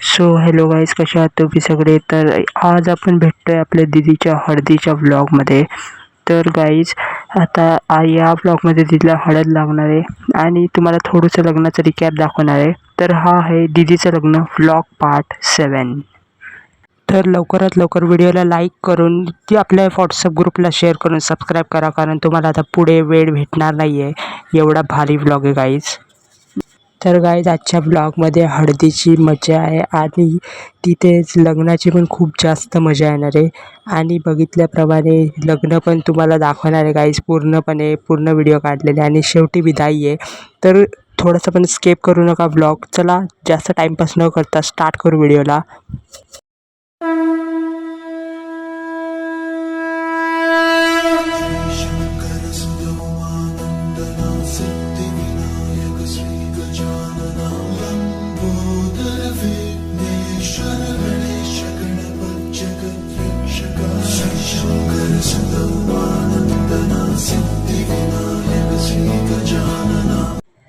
So hello guys, कशा आहात तुम्ही सगळे. तर आज आपण भेटतोय आपल्या दीदीच्या हळदीच्या व्लॉगमध्ये. तर गाईज आता या व्लॉगमध्ये दीदीला हळद लागणार आहे आणि तुम्हाला थोडंसं लग्नाचं रिकॅप दाखवणार आहे. तर हा आहे दीदीचं लग्न व्लॉग पार्ट 7. तर लवकरात लवकर व्हिडिओला लाईक करून ती आपल्या व्हॉट्सअप ग्रुपला शेअर करून सबस्क्राईब करा, कारण तुम्हाला आता पुढे वेळ भेटणार नाही आहे. एवढा भारी व्लॉग आहे गाईज. तर गाईज आजच्या ब्लॉगमध्ये हळदीची मजा आहे आणि तिथेच लग्नाची पण खूप जास्त मजा येणार आहे. आणि बघितल्याप्रमाणे लग्न पण तुम्हाला दाखवणार आहे गाईज, पूर्ण व्हिडिओ काढलेले आणि शेवटी विदाई आहे. तर थोडंसं पण स्किप करू नका व्लॉग. चला जास्त टाईमपास न करता स्टार्ट करू व्हिडिओला.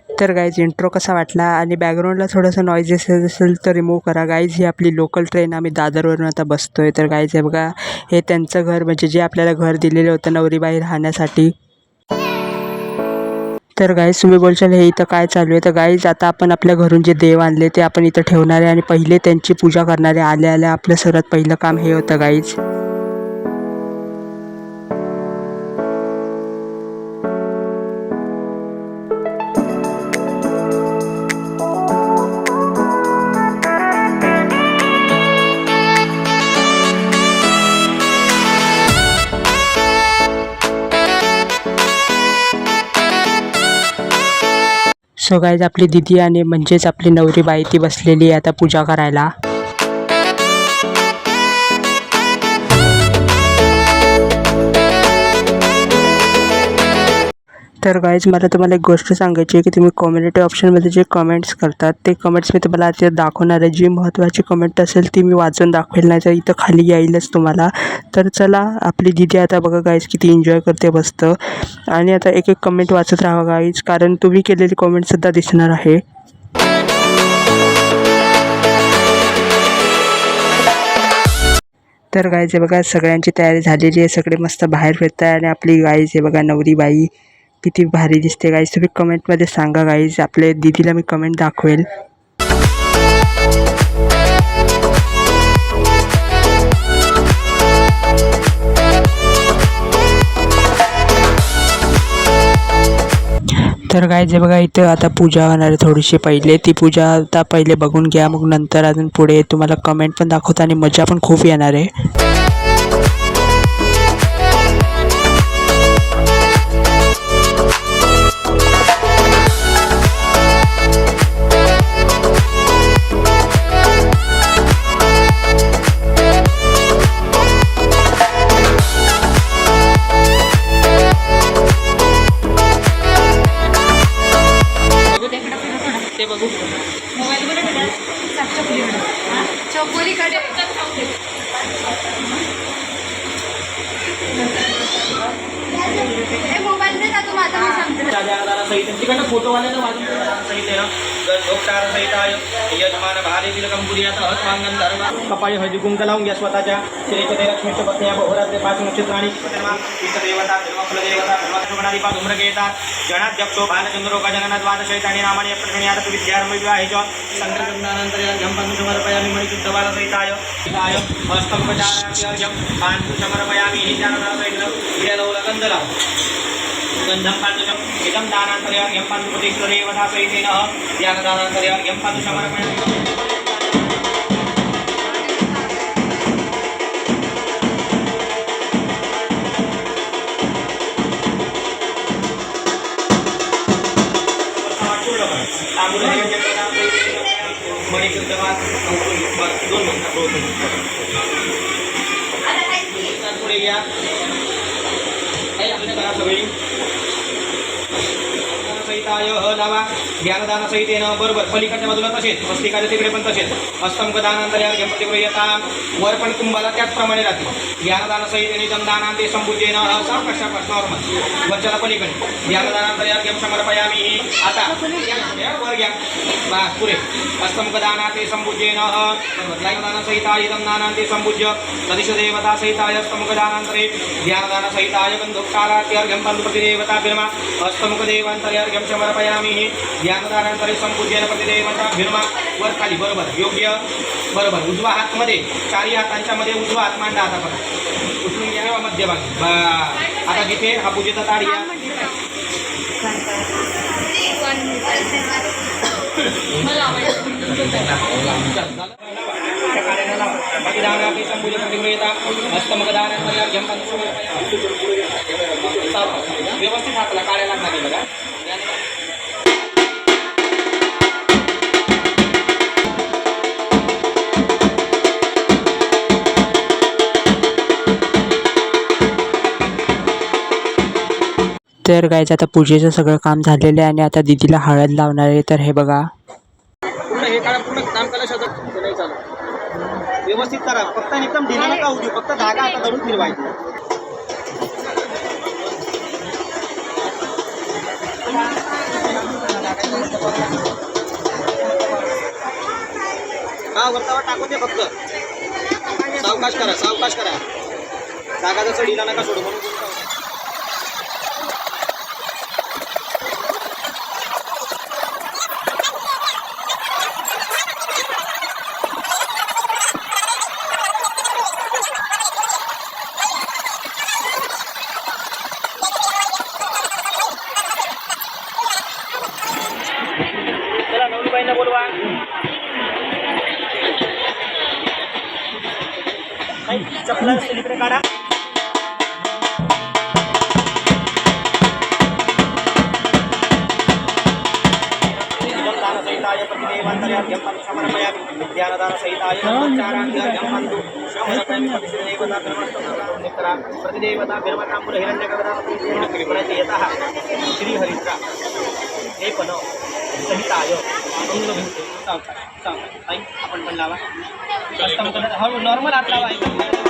तर गाईज इंट्रो कसा वाटला आणि बॅकग्राऊंडला थोडंसं नॉईजेस असेल तर रिमूव्ह करा गाईज. ही आपली लोकल ट्रेन, आम्ही दादरवरून आता बसतो आहे. तर गाईज हे बघा, हे त्यांचं घर, म्हणजे जे आपल्याला घर दिलेलं होतं नवरीबाई राहण्यासाठी. तर गाईज तुम्ही बोलशाल हे इथं काय चालू आहे. तर गाईज आता आपण आपल्या घरून जे देव आणले ते आपण इथं ठेवणार आहे आणि पहिले त्यांची पूजा करणार आहे. आल्या आल्या आपलं सर्वात पहिलं काम हे होतं गाईज. सो गाईज आपली दीदी आणि म्हणजेच आपली नवरीबाई ती बसलेली आहे आता पूजा करायला. तर गाईज मला तुम्हाला एक गोष्ट सांगायची आहे की तुम्ही कम्युनिटी ऑप्शनमध्ये जे कमेंट्स करतात ते कमेंट्स मी तुम्हाला आता दाखवणार आहे. जी महत्त्वाची कमेंट असेल ती मी वाचून दाखवेल, नाही तर इथं खाली येईलच तुम्हाला. तर चला, आपली दीदी आता बघा गाईज किती एन्जॉय करते बसतं. आणि आता एक एक कमेंट वाचत राहा गाईज, कारण तुम्ही केलेली कमेंटसुद्धा दिसणार आहे. तर गाईज हे बघा, सगळ्यांची तयारी झालेली आहे, सगळे मस्त बाहेर फिरत आहे. आणि आपली गाईज हे बघा नवरीबाई किती भारी दिसते गाईज. तुम्ही कमेंटमध्ये सांगा गाईज, आपल्या दीदीला मी कमेंट दाखवेल. तर गाईज हे बघा, इथं आता पूजा होणार आहे थोडीशी. पहिले ती पूजा आता पहिले बघून घ्या, मग नंतर अजून पुढे तुम्हाला कमेंट पण दाखवतो आणि मजा पण खूप येणार आहे. फोटोवाले कपाळी हळदी कुंक लावून घ्या स्वतःच्या. लक्ष्मीच्या पत्नी अहोरात्रे 5 नक्षत्राणी देवता कुलदेवता धर्मगणाधिपा धूम्रकेता जनात जपतो बालचंद्रोका जगन्नाथ वादशैतानी नामाने प्रकरणार्थ विद्यारंभ विवाहेच संकल्पनानंतर समर्पयामि मणिशुद्धबालसहिताय हस्तोपचारार्थ्यर्घ्यं पान्तु समर्पयामि हिरण्यलौलकन्दला गंधं पान्तुजम् इदं दानान्तर्यं पान्तु प्रतिष्ठदेवता सहितेन यागदानान्तर्यं पान्तु समर्पयामि. पुढे घ्या. सहिताय लावा ज्ञानदान सहितेन बरोबर पलीकडच्या बाजूला तसेच वस्तिकाच्या तिकडे पण तसेच हस्तमुखदानांतर प्रतिगृह्यता वर पण कुंभाला त्याचप्रमाणे राहते ज्ञानदान सहितेने जमदानांते संपूजेन सावकाश नॉर्मल वरच्याला पलीकडे ज्ञानदानांतर समर्पयामी आता वर घ्या बस पुरे हस्तमुखदानांते संपूजेन ज्ञानदान सहिताय जमदानांते संपूज्य तदिश देवता सहिताय हस्तमुखदानांतरे ज्ञानदान सहिताय बंधुकारात्यर्घ्यं प्रतिदेवता बिर्मा हस्तमुखदेवांतर्यर्घ्यं समर्पयामी ज्ञानदानांतरे संपूज्येन प्रतिदेवता बिर्मा वर खाली बरोबर योग्य बरोबर उजवा हात मध्ये चारी हातांच्या मध्ये उजवा हात मांडा आता बघा उचलून घ्या मध्यभागी आता जिथे हा पूजेचा ताट घ्या व्यवस्थित हाताला काढ्या लागणार आहे बघा तर गाईज आता पूजेचं सगळं काम झालेलं आहे आणि आता दीदीला हळद लावणार आहे. तर हे बघा पूर्ण हे काढा पूर्ण काम करा नाही चालू व्यवस्थित करा फक्त एकदम ढिला नका होऊ देऊ फक्त धागा आता धरून फिरवायचा हा वरतावर टाकून दे फक्त सावकाश करा धागा जसं ढिला नका सोडू म्हणून बोलवा चपला इकडे काढा सहिताय प्रतिदेवांतर्याभ्यं समर्पयामि विद्यानदान सहिताय चाराभ्यं प्रतिदेवता बिर्मतांबुल हिरण्यगर्भा यतः श्रीहरिद्रा हे पण सहिताय आपण पण लावा हळू नॉर्मल हात लावा एकदम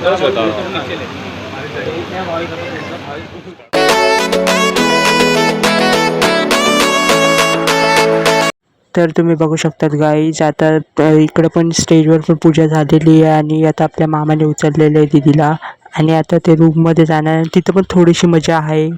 तर तुम्ही बघू शकतात गाईज आता इकडं पण स्टेजवर पण पूजा झालेली आहे आणि आता आपल्या मामाने उचललेलं आहे दीदीला आणि आता ते रूममध्ये जाणार तिथं पण थोडीशी मजा आहे.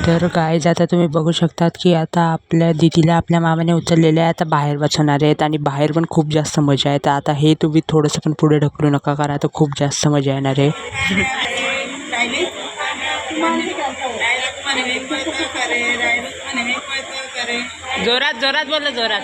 तर गाईज आता तुम्ही बघू शकतात की आता आपल्या दीदीला आपल्या मामाने उचललेले आहे. आता बाहेर बसवणार आहेत आणि बाहेर पण खूप जास्त मजा आहे. तर आता हे तुम्ही थोडंसं पण पुढे ढकलू नका कारण आता खूप जास्त मजा येणार आहे. जोरात जोरात बोल जोरात.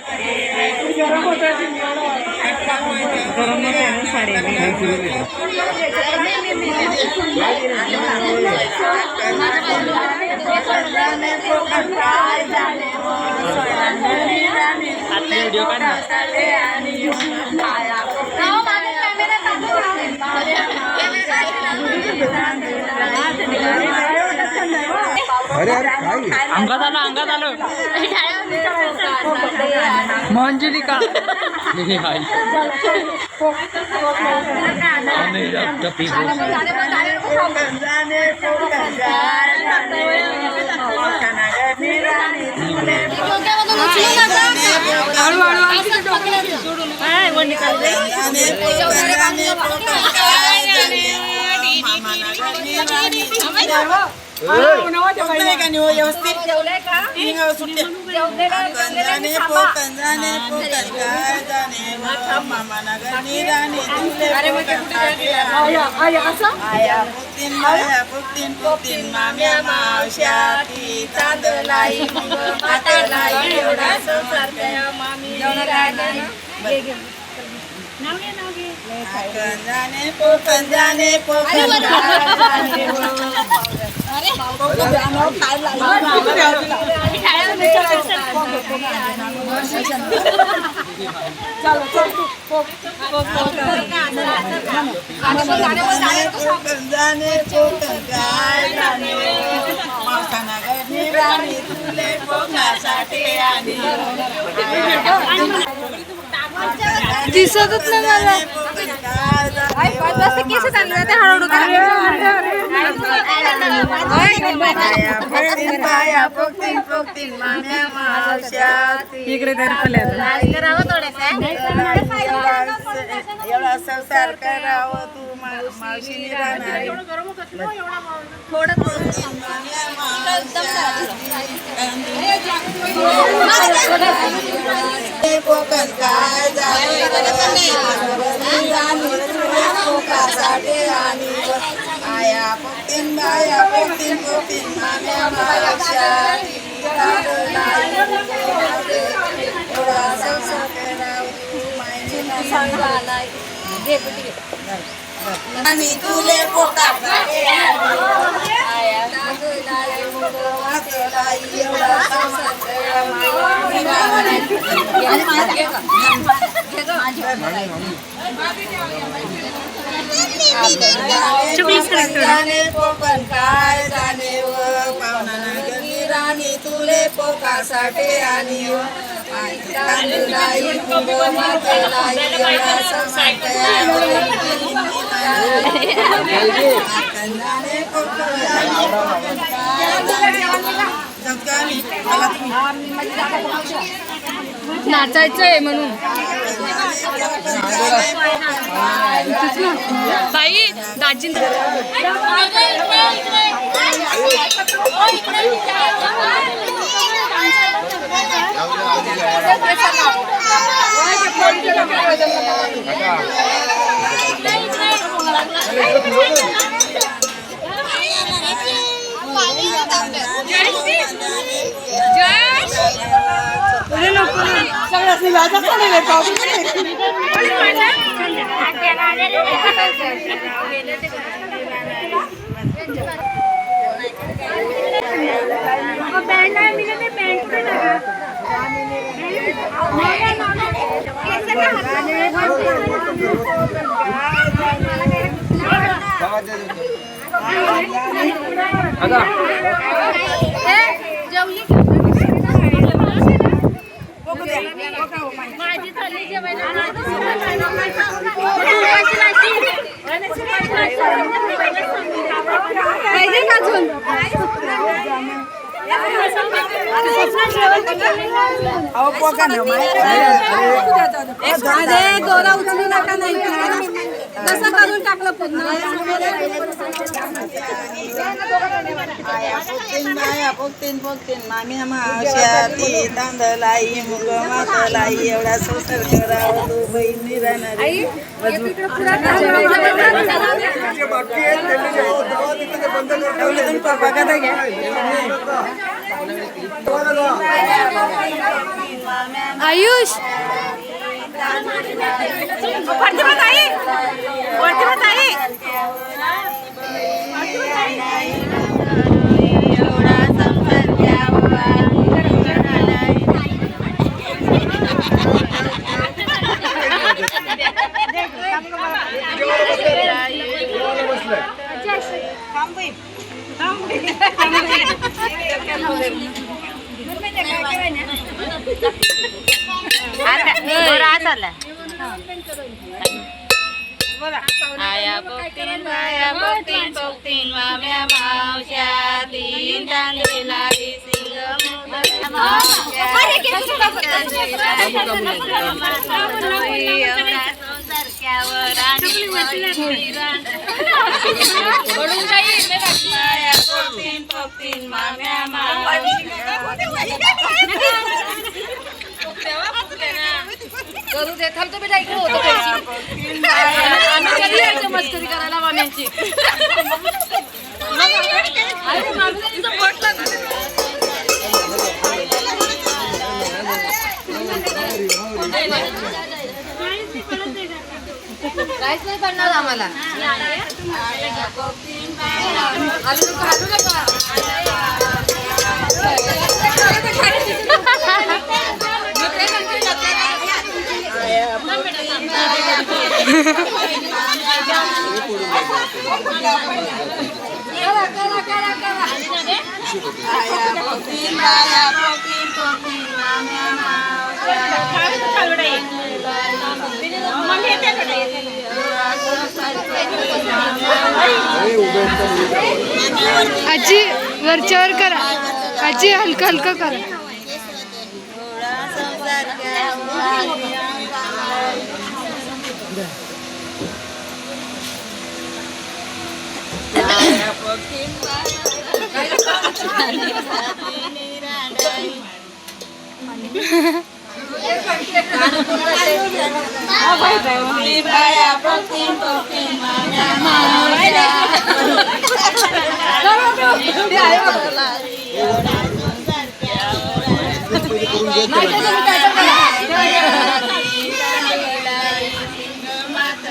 व्हिडिओ काढ ना. अंगात आलो मंजुलिका दिसतच नाही मला. 5 वाजता केस चालले जाते हळूहळू इकडे एवढा संसार करावं तू मावशीने राहणार कोकण काय आया पोतीन बाया पोतीन पोतीन माम्या मावश्या एवढा संसार करावं तू मायने आणि तुले पोटा आया एवढा जाणे कोकण काय जाणे व पाहुणा नगरी राणी तुले पोकासाठी आणि तांदुळाई मला नाचायचंय म्हणून बाई दाजी दोरा उचलू नका नाही कसं करून टाकलं पूर्ण पोगतीन माम्या मावश्या ती तांदळाई मुग मातलाई एवढा संसार करावा तू बहिणी राहणारी आयुष आया पोगतीन माम्या मावश्या तीन तांदळाई पोगतीन माम्या करू दे थांबतो बेटा इकडे होतो आम्ही कधी यायचं मस्करी करायला माम्यांची काहीच नाही करणार आम्हाला अजून घालू नका आजी वरच्यावर करा आजी हलका हलका करा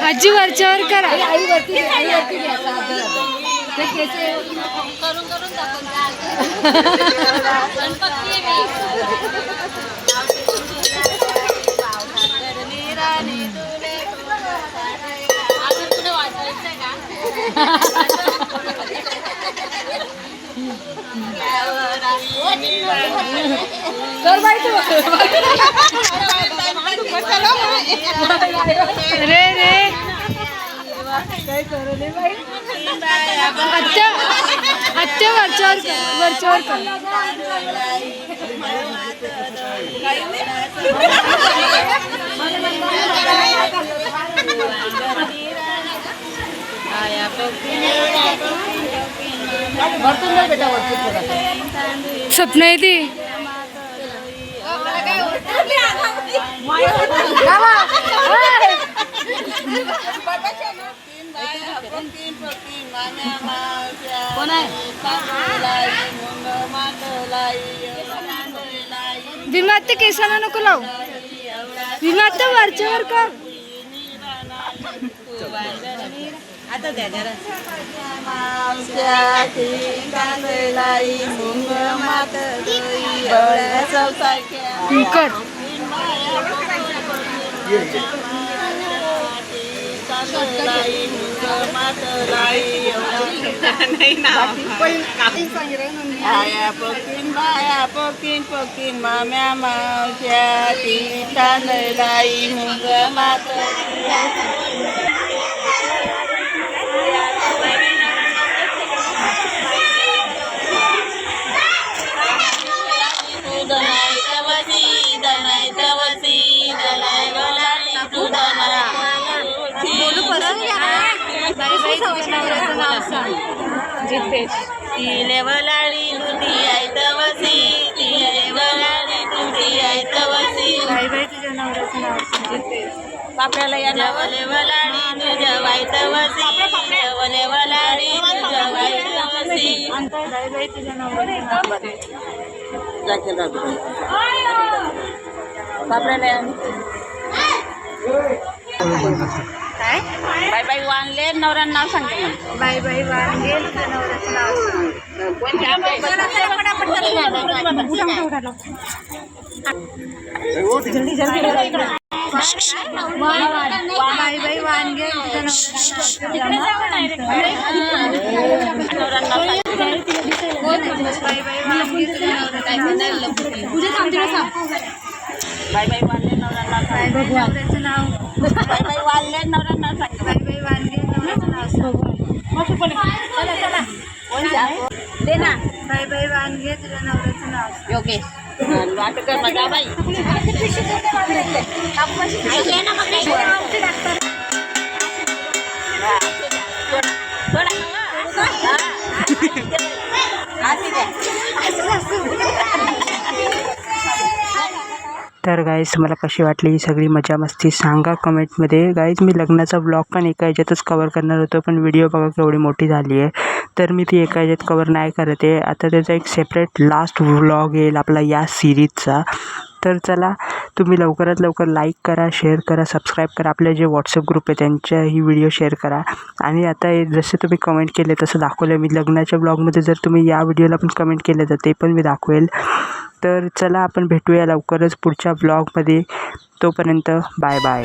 आजी वरच्यावर करा आई वरती करून करून रे रे अच्छा आत्या वरच्यावर कर. सपना येते विमात केसाला नको लावू. विमात वरच्यावर कर. आता द्या जरा. मुंग मात कर. पोकीन माम्या मावश्या ती तांदळाई मुंग मात तिले वलाडी दुधी आई तवसी तिले वलाडी दुधी आई तवसी तुझ्या नवऱ्याचं नाव आपल्याला या जवले वलाडी तुझ्या वाई तवसी जवले वलाडी तुझ्या वाई तवसी तुझ्या नवऱ्याचं आपल्याला काय बाय बाय वानले नवऱ्याचं नाव सांगते मग. बाय बाय वानले नवऱ्याचं नाव बाय बाय वानगे बाय बाय वानले नवऱ्याचं नाव बाय बाय वानले नवऱ्याचं नाव सांग. बाय बाय वानगे नवऱ्याचं नाव दे ना. बाय बाय वानगे तुझ्या नवऱ्याचं नाव योगेश. वाटकर माझा बाई तर गाईज मला कशी वाटली ही सगळी मजा मस्ती सांगा कमेंटमध्ये. गाईज मी लग्नाचा ब्लॉग पण एका ह्याच्यातच कवर करणार होतो, पण व्हिडिओ बघा केवढी मोठी झाली आहे, तर मी ती एका ह्याच्यात कवर नाही करत आहे. आता त्याचा एक सेपरेट लास्ट व्लॉग येईल आपला या सिरीजचा. तर चला तुम्ही लवकरात लवकर लाईक करा, शेअर करा, सबस्क्राईब करा. आपले जे व्हॉट्सअप ग्रुप आहे त्यांच्याही व्हिडिओ शेअर करा. आणि आता जसे तुम्ही कमेंट केले तसं दाखवलं मी लग्नाच्या ब्लॉगमध्ये. जर तुम्ही या व्हिडिओला पण कमेंट केलं तर ते पण मी दाखवेल. तर चला आपण भेटूया लवकरच पुढच्या ब्लॉगमध्ये. तोपर्यंत बाय बाय.